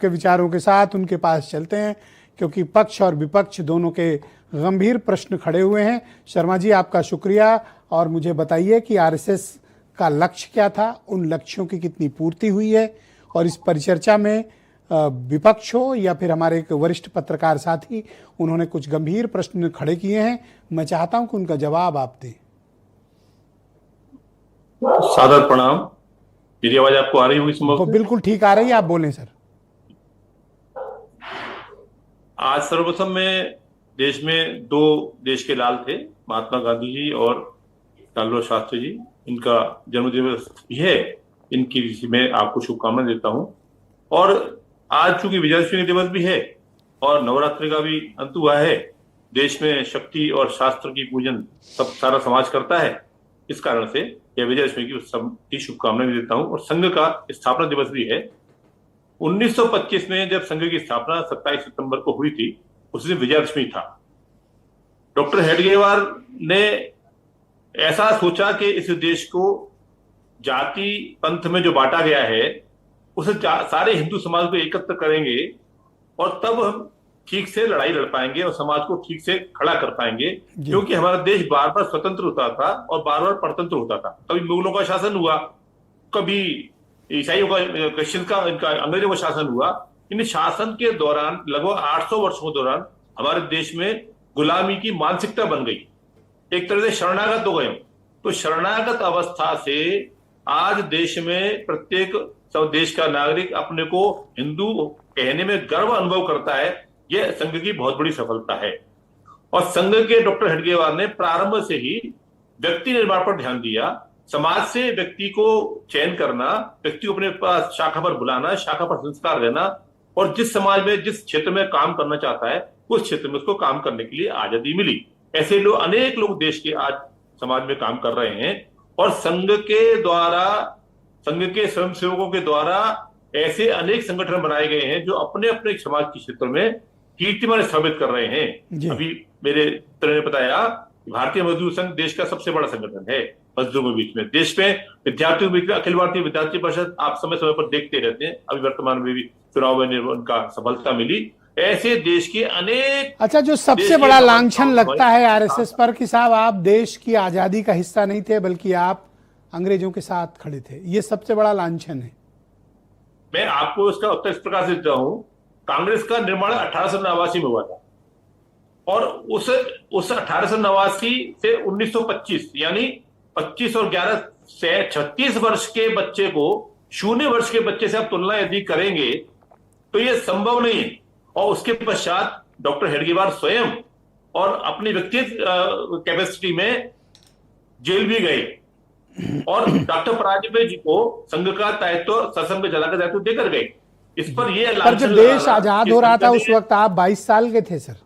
के विचारों के साथ उनके पास चलते हैं, क्योंकि पक्ष और विपक्ष दोनों के गंभीर प्रश्न खड़े हुए हैं। शर्मा जी, आपका शुक्रिया। और मुझे बताइए कि आरएसएस का लक्ष्य क्या था, उन लक्ष्यों की कितनी पूर्ति हुई है, और इस परिचर्चा में विपक्ष हो या फिर हमारे एक वरिष्ठ पत्रकार साथी, उन्होंने कुछ गंभीर प्रश्न खड़े किए हैं। मैं चाहता हूं कि उनका जवाब आप दें। सादर प्रणाम। मेरी आवाज आपको आ रही होगी इस मौके? बिल्कुल ठीक आ रही है, आप बोलें सर। आज सर्वप्रथम में देश में दो देश के लाल थे, महात्मा गांधी जी और लाल बहादुर शास्त्री जी। इनका जन्मदिवस भी है, इनकी मैं आपको शुभकामनाएं देता हूं। और आज चूंकि विजयादशमी दिवस भी है और नवरात्रि का भी अंत हुआ है, देश में शक्ति और शास्त्र की पूजन सारा समाज करता है। इस कारण से यह विजयादशमी की सबकी शुभकामनाएं देता हूं। और संघ का स्थापना दिवस भी है। 1925 में जब संघ की स्थापना 27 सितंबर को हुई थी, उस दिन विजयादशमी था। डॉक्टर हेडगेवार ने ऐसा सोचा कि इस देश को जाति पंथ में जो बांटा गया है, उसे सारे हिंदू समाज को एकत्र करेंगे और तब हम ठीक से लड़ाई लड़ पाएंगे और समाज को ठीक से खड़ा कर पाएंगे। क्योंकि हमारा देश बार बार स्वतंत्र होता था और बार बार परतंत्र होता था। कभी मुगलों का शासन हुआ, कभी ईसाइयों का, क्रिश्चियन का, इनका अंग्रेजों का शासन हुआ। इन शासन के दौरान लगभग 800 वर्षों के दौरान हमारे देश में गुलामी की मानसिकता बन गई, एक तरह से शरणागत हो गए। तो शरणागत अवस्था से आज देश में प्रत्येक देश का नागरिक अपने को हिंदू कहने में गर्व अनुभव करता है। यह संघ की बहुत बड़ी सफलता है। और संघ के डॉक्टर हेडगेवार ने प्रारंभ से ही व्यक्ति निर्माण पर ध्यान दिया। समाज से व्यक्ति को चयन करना, व्यक्ति को अपने पास शाखा पर बुलाना, शाखा पर संस्कार देना, और जिस समाज में जिस क्षेत्र में काम करना चाहता है उस क्षेत्र में उसको काम करने के लिए आजादी मिली। ऐसे लोग, अनेक लोग देश के आज समाज में काम कर रहे हैं। और संघ के द्वारा, संघ के स्वयंसेवकों के द्वारा ऐसे अनेक संगठन बनाए गए हैं जो अपने अपने समाज के क्षेत्र में कीर्तिमान स्थापित कर रहे हैं। अभी मेरे मित्र ने बताया, भारतीय मजदूर संघ देश का सबसे बड़ा संगठन है मजदूरों के बीच में। देश में विद्यार्थियों के बीच में अखिल भारतीय विद्यार्थी परिषद आप समय समय पर देखते रहते हैं। अभी वर्तमान में भी चुनाव में उनका सफलता मिली। ऐसे देश के अनेक, अच्छा, जो सबसे बड़ा लांछन लगता है आरएसएस पर कि साहब आप देश की आजादी का हिस्सा नहीं थे, बल्कि आप अंग्रेजों के साथ खड़े थे, ये सबसे बड़ा लांछन है। मैं आपको इसका उत्तर इस प्रकार से देता हूं। कांग्रेस का निर्माण 1889 में हुआ था, और उस 1889 से 1925, यानी 25 और 11 से 36 वर्ष के बच्चे को 0 वर्ष के बच्चे से आप तुलना यदि करेंगे तो यह संभव नहीं है। और उसके पश्चात डॉक्टर हेडगेवार स्वयं और अपनी व्यक्तिगत कैपेसिटी में जेल भी गए, और डॉक्टर परांजपे जी को संघ का दायित्व, सत्संग जला का दायित्व देकर गए। इस पर यह, पर जब देश आजाद हो रहा था उस वक्त आप 22 साल के थे सर।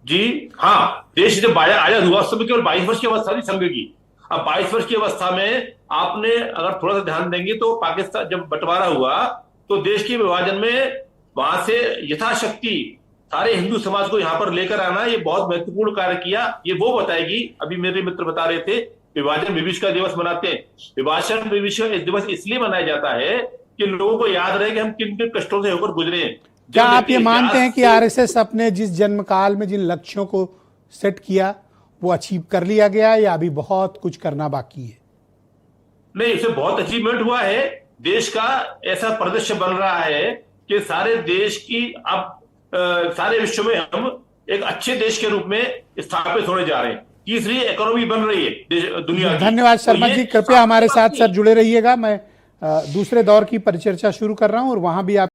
जी हाँ, देश जब आजाद हुआ उस समय केवल 22 वर्ष की अवस्था थी संघ की। अब 22 वर्ष की अवस्था में आपने अगर थोड़ा सा ध्यान देंगे तो पाकिस्तान जब बंटवारा हुआ तो देश के विभाजन में वहां से यथाशक्ति सारे हिंदू समाज को यहां पर लेकर आना, ये बहुत महत्वपूर्ण कार्य किया। ये वो बताएगी, अभी मेरे मित्र बता रहे थे, विभाजन विभीषका दिवस मनाते हैं। विभाजन विभीषका दिवस इसलिए मनाया जाता है कि लोगों को याद रहे कि हम किन किन कष्टों से होकर गुजरे हैं। क्या आप ये मानते हैं कि आरएसएस अपने जिस जन्म काल में जिन लक्ष्यों को सेट किया वो अचीव कर लिया गया, या अभी बहुत कुछ करना बाकी है? नहीं, इसे बहुत अचीवमेंट हुआ है। देश का ऐसा परिदृश्य बन रहा है कि सारे देश की, अब सारे विश्व में हम एक अच्छे देश के रूप में स्थापित होने जा रहे हैं। तीसरी इकोनॉमी बन रही है दुनिया की। धन्यवाद शर्मा जी, कृपया हमारे साथ सर जुड़े रहिएगा। मैं दूसरे दौर की परिचर्चा शुरू कर रहा हूं और वहां भी आप